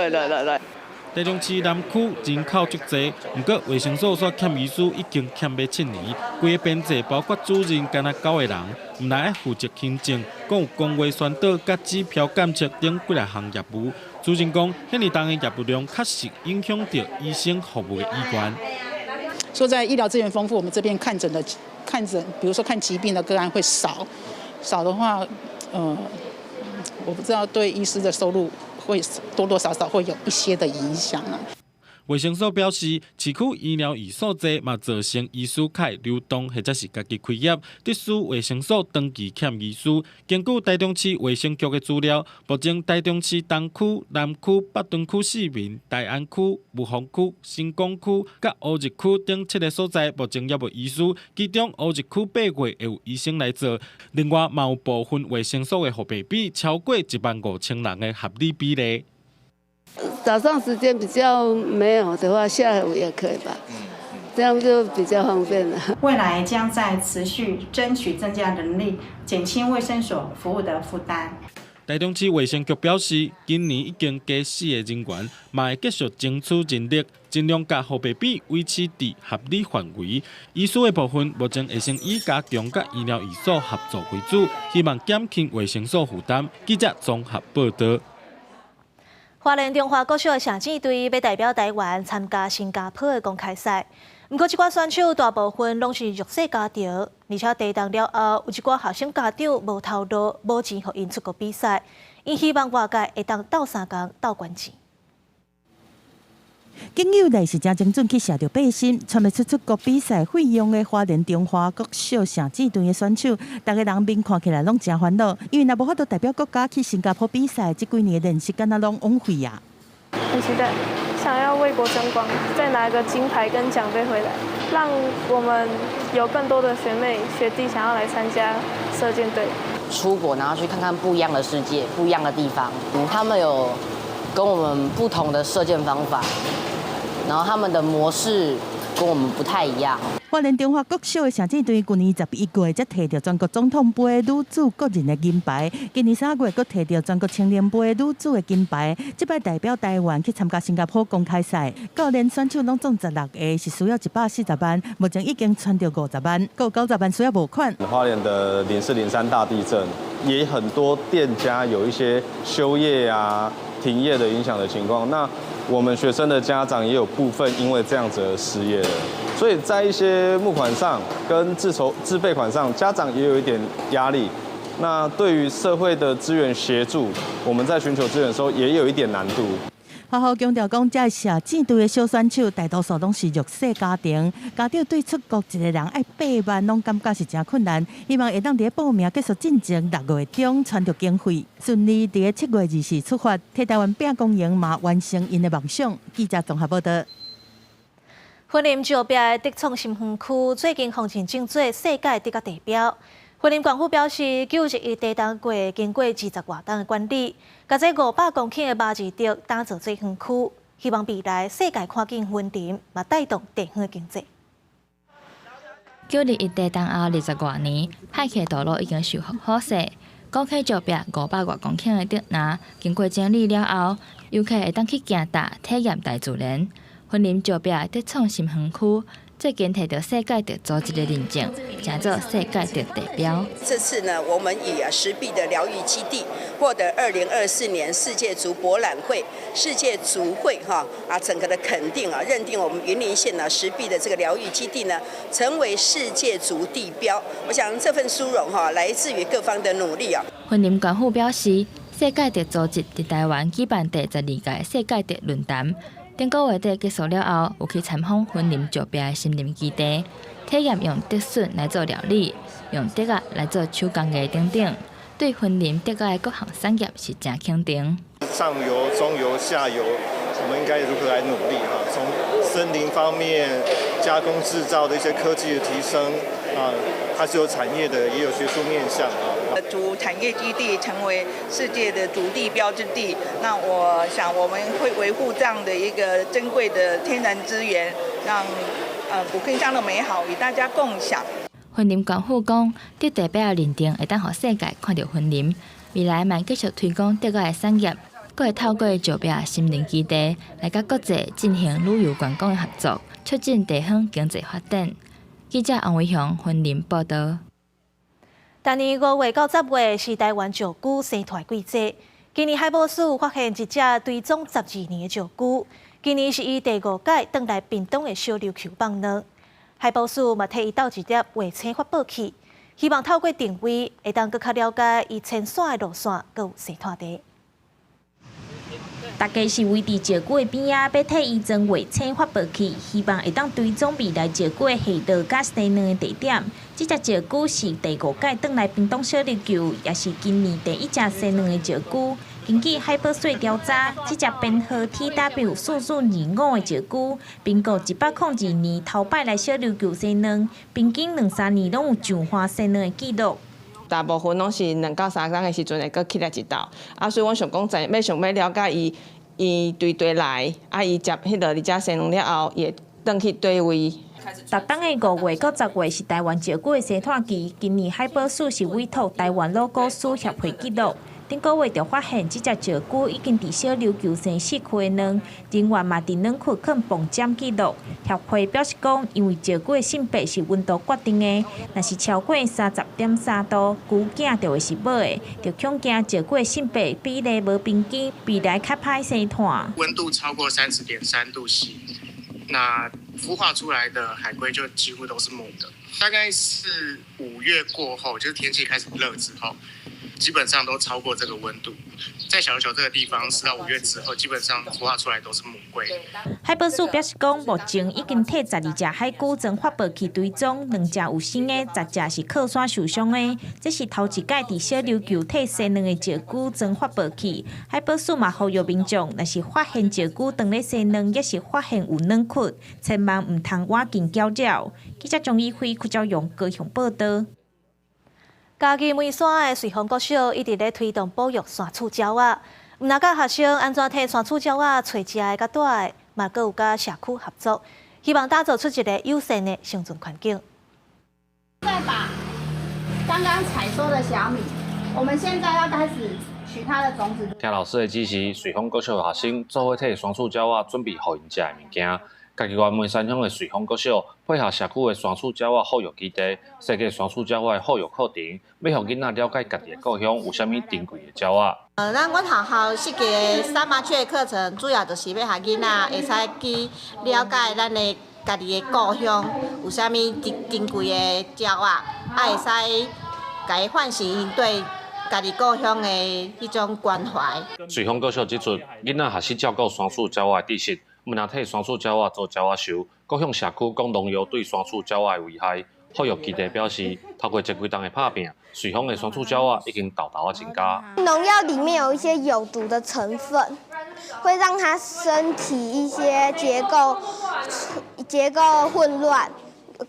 台中市南区人口足济，不过卫生所所欠医师已经欠要7年，规个编制包括主任干那9个人，毋但要负责行政，更有公卫宣导、甲指标监测等几来项业务。主任讲，遐尼重的业务量确实影响到医生服务的意愿。说在医疗资源丰富，我们这边看诊，比如说看疾病的个案会少的话，我不知道对医师的收入会多多少少会有一些的影响啊。卫生所表示，市区医疗院所在嘛造成医师开流动，或者是家己开业，特殊卫生所长期欠医师。根据台中市卫生局的资料，目前台中市东区、南区、北屯区4面、大安区、霧峰区、新光区、甲烏日區等7個所在，目前也無醫師。其中烏日區8月會有醫生來做，另外嘛有部分衛生所的護病比超過15000人的合理比例。早上时间比较没有的话，下午也可以吧，这样就比较方便了。未来将在持续争取增加人力，减轻卫生所服务的负担。台中市卫生局表示，今年已经加4个人员，嘛会继续争取人力，尽量把护病比维持伫合理范围。医师的部分，目前会先以加强甲医疗院所合作为主，希望减轻卫生所负担。记者综合报道。花莲中华国小的射箭队要代表台湾参加新加坡的公开赛，不过这寡选手大部分拢是弱势家庭，而且地动了后，有一寡学生家长无头路、无钱，互因出国比赛。因希望外界会当斗3工、斗关钱。经有来是真精准去射着背心，传要出国比赛费用的花莲中华国小射箭队的选手，大家人面看起来拢真烦恼，因为若无法度代表国家去新加坡比赛，这几年的练习敢若拢枉费啊。很期待，想要为国争光，再拿一个金牌跟奖杯回来，让我们有更多的学妹学弟想要来参加射箭队。出国，然后去看看不一样的世界、不一样的地方。他们有跟我们不同的射箭方法，然后他们的模式跟我们不太一样。花莲中华国小的射箭队去年11月才摕到全国总统杯女子个人的金牌，今年3月阁摕到全国青年杯女子的金牌。这摆代表台湾去参加新加坡公开赛，教练选手拢总16个，是需要140万，目前已经传到50万，够90万需要募款。花莲的04、03大地震，也很多店家有一些休业啊、停业的影响的情况。那我们学生的家长也有部分因为这样子而失业了，所以在一些募款上跟自备款上，家长也有一点压力。那对于社会的资源协助，我们在寻求资源的时候也有一点难度。好好强调讲，这射箭队的小选手大多数拢是弱势家庭，家长对出国一个人爱8万，拢感觉是真困难。希望会当伫报名结束进前6月中传到经费，顺利伫7月24出发，替台湾拼公营嘛完成因的梦想。记者综合报道。云林石壁的德创新园区最近行情竞做世界德甲地标。云林县府表示，9日地动过经过20多天的管理，把这500公顷的麻二竹打造做园区，希望未来世界看见云林，嘛带动地方的经济。 9日地动后20多年，海溪道路已经修复好势，高溪石壁500多公顷的竹林，经过整理了后，游客会当去行踏体验大自然。云林石壁德创新园区最近摕到世界德组织的认证，成做世界德地标。这次呢，我们以石壁的疗愈基地获得2024年世界竹博览会、世界竹会整个的肯定认定我们云林县石壁的这个疗愈基地呢，成为世界竹地标。我想这份殊荣来自于各方的努力云林县府表示，世界德组织在台湾举办第12届世界德论坛。 顶个月底结束了后，有去参访云林石壁的森林基地，体验用竹笋来做料理，用竹仔来做手工艺等等，对云林竹仔的各项产业是真肯定。上游、中游、下游，我们应该如何来努力从森林方面、加工制造的一些科技的提升它是有产业的，也有学术面向竹产业基地成为世界的竹地标之地，那我想我们会维护这样的一个珍贵的天然资源，让古坑乡的美好与大家共享。云林县府讲，竹地标的认定会当予世界看到云林，未来嘛继续推广竹仔的产业，阁会透过石壁森林基地来甲国际进行旅游观光的合作，促进地方经济发展。记者王伟雄云林报道。 今年5月到10月是台湾石龟生态季节。今年海保署发现一只追踪12年的石龟，今年是伊第5届回来屏东的小琉球放卵。海保署嘛替伊斗一粒卫星发报器，希望透过定位，会当更较了解伊迁徙的路线，佮有生态地。 大家是围伫石龟边仔，要替伊装卫星发报器，希望会当追踪未来石龟的下落甲生卵的地点。这只石龟是第5届回来屏东小琉球，也是今年第1只生卵的石龟。根据海保署调查，这只编号 TW4425的石龟，民国102年头摆来小琉球生卵，平均2-3年拢有上花生卵的记录。 大部分拢是2到3天的时阵会搁起来一道，所以我想讲想要了解伊对来，伊接迄个2只生卵了后，也转去对位。逐冬的5月到10月是台湾石龟的生态期，今年海保署是委托台湾老古书协会记录，顶个月就发现这只石龟已经伫小琉球生4区的卵，人员嘛伫卵区放磅检记录。协会表示讲，因为石龟的性别是温度决定的，若是超过30.3度，龟囝就会是母的，就恐惊石龟的性别比例无平均，未来较歹生产。温度超过30.3度C，那孵化出来的海龟就几乎都是母的。大概是5月过后，就是天气开始热之后，基本上都超过这个温度。在小琉球这个地方，4到5月之后，基本上孵化出来都是母龟。海保署表示讲，目前已经替12只海龟曾发报去追踪，2只有生的，10只是靠山受伤的。这是头一届伫小琉球替生卵的石龟曾发报去。海保署嘛呼吁民众，若是发现石龟当咧生卵，也是发现有卵窟，千万唔通挖近搅扰。记者张义辉、屈兆勇高雄报道。嘉义梅山的瑞丰国小一直咧推动保育山厝鸟仔，唔但甲学生安怎替山厝鸟仔找食的甲住的，嘛阁有甲社区合作，希望打造出一个友善的生存环境。再把刚刚采收的小米，我们现在要开始取它的种子。听老师的指示，瑞丰国小的学生做伙替山厝鸟仔准备互因食的物件。嘉义县梅山乡的瑞丰国小配合社区的山厝鸟仔保育基地，设计山厝鸟仔的保育课程，要互囡仔了解家己的故乡有啥物珍贵的鸟仔。咱阮学校设计的三麻雀的课程，主要就是要互囡仔会使去了解咱的家己的故乡有啥物珍贵的鸟仔，会使甲伊唤醒因对家己故乡的迄种关怀。瑞丰国小指出，囡仔学习照顾山厝鸟仔的知识。毋但替山厝鸟仔做鸟仔show，阁向社区讲农药对山厝鸟仔的危害。保育基地表示，透过这几档的拍拼，瑞丰的山厝鸟仔已经大大增加。农药里面有一些有毒的成分，会让它身体一些结构混乱，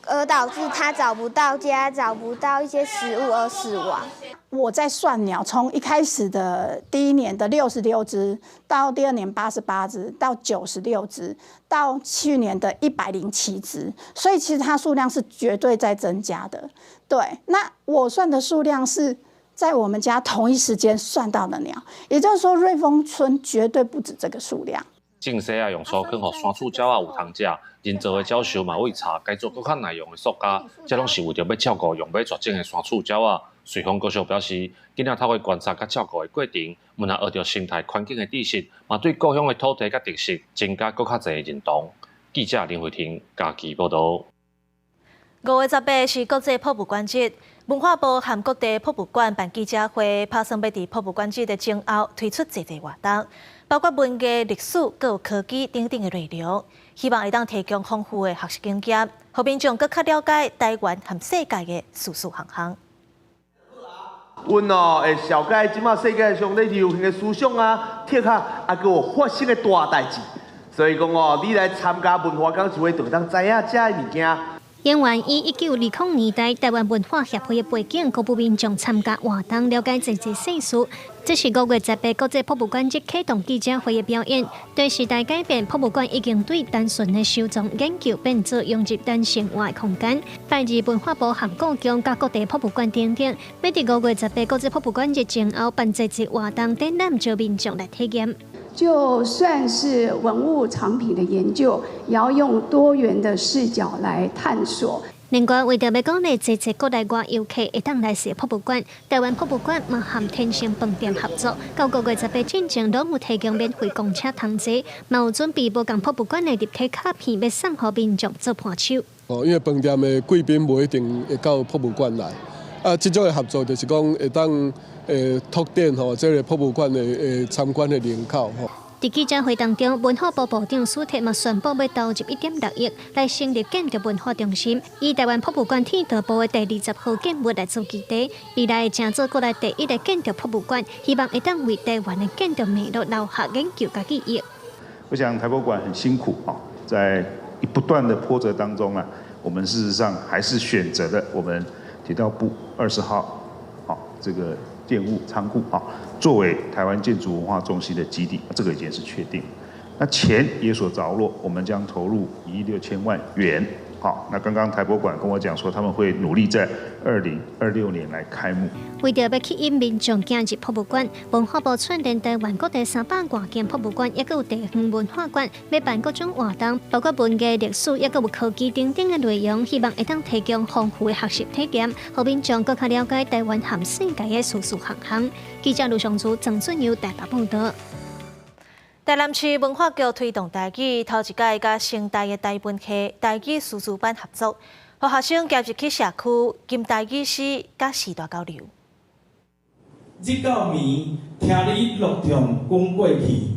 而导致它找不到家、找不到一些食物而死亡。我在算鸟，从一开始的第1年的66只，到第2年88只，到96只，到去年的107只，所以其实它数量是绝对在增加的。对，那我算的数量是在我们家同一时间算到的鸟，也就是说瑞丰村绝对不止这个数量。种西啊用素更互山厝鸟仔有通食，人造的鸟兽嘛为查改做更较耐用的塑胶，这拢是为着要照顾用要绝种的山厝鸟仔。瑞丰国小表示，囡仔透过观察甲照顾的过程，毋但学着生态环境的知识，嘛对故乡的土地甲特色增加更较侪的认同。记者林慧婷嘉义报道。5月18是国际博物馆节，文化部和各地博物馆办记者会，打算要伫博物馆节的前后推出侪活动，包括文艺、历史、各有科技等等的内容，希望会当提供丰富的学习经验，让民众更较了解台湾和世界的事事行行。阮会了解即马世界上咧流行的思想啊、贴啊，还佫有发生的大代志。所以讲你来参加文化讲就会就当知影遮的物件。因为以1920年代台湾文化协会的背景，各部民众参加活动，了解真实世事。这是5月18国际博物馆节启动记者会的表演。对时代改变，博物馆已经对单纯的收藏研究变做融入咱生活的空间。拜二文化部和故宫甲各地博物馆等等，要伫5月18国际博物馆节前后办这次活动，展览招民众来体验。就算是文物藏品的研究，也要用多元的视角来探索。另外，为着要鼓励这次国内外游客会当来视博物馆，台湾博物馆嘛和天星饭店合作，到5月18之前拢有提供免费公车通坐，嘛有准备无共博物馆的立体卡片，要送予民众做伴手。因为饭店的贵宾不一定会到博物馆来，这种的合作就是讲会当拓展这个博物馆的参观的人口在记者会当中，文化部部长苏铁嘛宣布要投入1.6亿来成立建筑文化中心，以台湾博物馆天道部的第20号建物来做基地，未来会成做国内第1个建筑博物馆，希望会当为台湾的建筑脉络留下研究甲记忆。我想台博馆很辛苦在不断的波折当中我们事实上还是选择了我们铁道部20号这个建物仓库作为台湾建筑文化中心的基地，这个已经是确定。那钱也所着落，我们将投入1亿6千万元好，那刚刚台博馆跟我讲说，他们会努力在2026年来开幕。为着要吸引民众进入博物馆，文化部串联台湾各地300多间博物馆，也有地方文化馆，要办各种活动，包括文艺、历史，也有科技等等的内容，希望会当提供丰富的学习体验，让民众更加了解台湾和世界的事事行行。记者卢尚珠、郑俊佑台北报道。台南市文化局推动台语头一届甲成大的台文系台语师资班合作，和学生加入去社区兼台语诗甲时代交流。日到暝，听你录唱讲过去。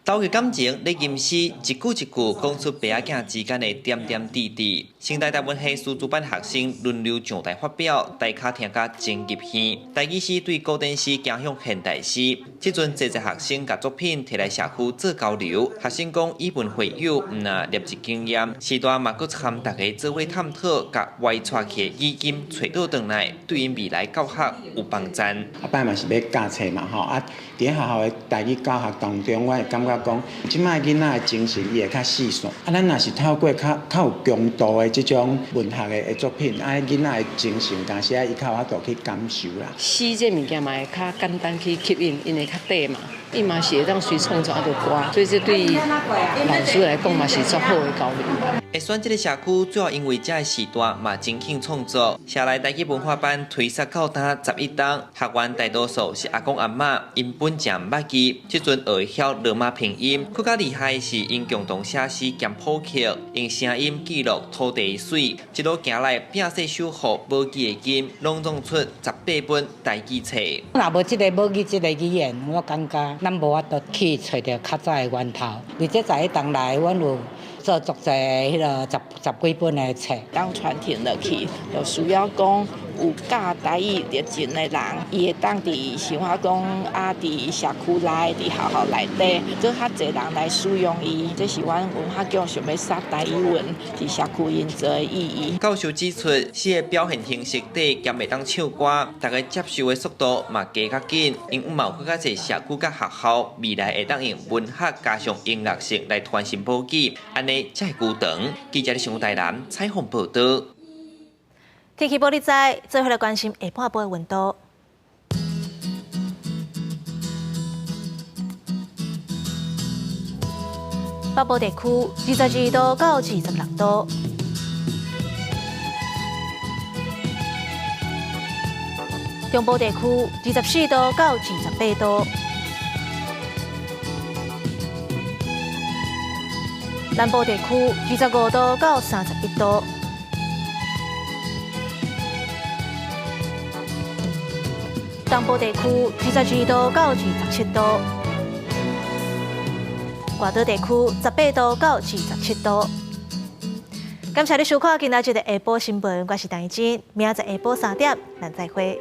斗个感情，你吟诗一句一句讲出爸仔囝之间的点点滴滴。成大台文系师资班学生轮流上台发表，大家听甲真入耳。台语诗对古典诗走向现代诗，即阵侪学生甲作品摕来社区做交流。学生讲以文会友，毋若历史经验，时代嘛，佮参大家做伙探讨，甲歪出去的语音找倒转来，对因未来教学有帮助。摆嘛是要教册嘛吼，伫学校的台语教学当中，我会感觉讲，即摆囡仔的精神伊会较细线。咱若是透过较有强度的即种文学的作品，囡仔的精神，但是伊较有法度去感受啦。诗这物件嘛会较简单去吸引，因为较短嘛，伊嘛是会当随创作一个歌，所以这对老师来讲嘛是足好的交流。会选这个社区，主要因为这个时代嘛真兴创作，社内台语文化班推设到今11档，学员大多数是阿公阿嬷，因本正毋捌字，即阵学会晓罗马拼音，更加厉害的是因共同写诗兼谱曲，用声音记录土地水，一路行来拼写守护母语的音，拢弄出18本台语册。若无即个母语即个语言，我感觉咱无法度去找到较早的源头。而且在当内，阮有做足侪迄个十几本的册，当传承落去，就需要讲有教台语热情的人，伊会当伫想法讲伫社区内、伫学校内底，做较侪人来使用伊。这是阮文化局想要杀台语文伫社区营造的意义。教授指出，诗的表现形式底兼会当唱歌，大家接受的速度嘛加较紧，因有嘛有更加侪社区甲学校未来会当用文学加上音乐性来传承母语，安尼才会久长。记者上台南采访报道。天气报你知，做伙来关心下半晡的温度。北部地区22度到26度，中部地区24度到28度，南部地区25度到31度。东部地区22度到27度，外岛地区18度到27度。感谢你收看今仔日的下晡新闻，我是陈怡珍，明仔载下晡3点，咱再会。